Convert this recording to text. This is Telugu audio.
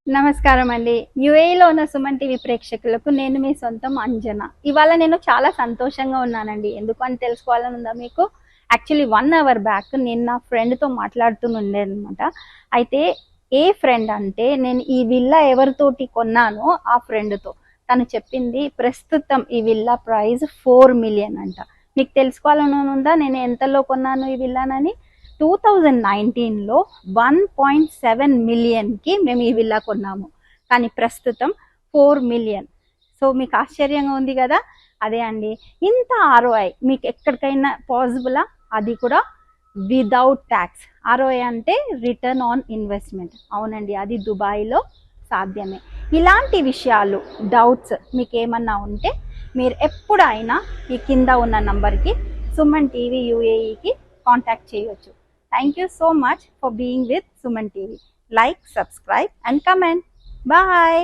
నమస్కారం అండి. యూఏఈలో ఉన్న సుమన్ టీవీ ప్రేక్షకులకు నేను మీ సొంతం అంజన. ఇవాళ నేను చాలా సంతోషంగా ఉన్నానండి. ఎందుకు అని తెలుసుకోవాలని ఉందా మీకు? యాక్చువల్లీ 1 అవర్ బ్యాక్ నేను నా ఫ్రెండ్‌తో మాట్లాడుతుండేనమాట. అయితే ఏ ఫ్రెండ్ అంటే నేను ఈ విల్లా ఎవరితోటి కొన్నానో ఆ ఫ్రెండ్‌తో. తను చెప్పింది ప్రస్తుతం ఈ విల్లా ప్రైస్ 4,000,000 అంట. మీకు తెలుసుకోవాలని ఉందా నేను ఎంతలో కొన్నాను ఈ విల్లానని? 2019లో 1.7 మిలియన్కి మేము ఈ విల్లా కొన్నాము. కానీ ప్రస్తుతం 4,000,000. సో మీకు ఆశ్చర్యంగా ఉంది కదా? అదే అండి, ఇంత ఆర్ఓఐ మీకు ఎక్కడికైనా పాసిబులా? అది కూడా విదౌట్ ట్యాక్స్. ఆర్ఓఐ అంటే రిటర్న్ ఆన్ ఇన్వెస్ట్మెంట్. అవునండి, అది దుబాయ్లో సాధ్యమే. ఇలాంటి విషయాలు, డౌట్స్ మీకు ఏమన్నా ఉంటే మీరు ఎప్పుడైనా ఈ కింద ఉన్న నంబర్కి సుమన్ టీవీ యూఏఈకి కాంటాక్ట్ చేయొచ్చు. Thank you so much for being with Suman TV. Like, subscribe and comment. Bye.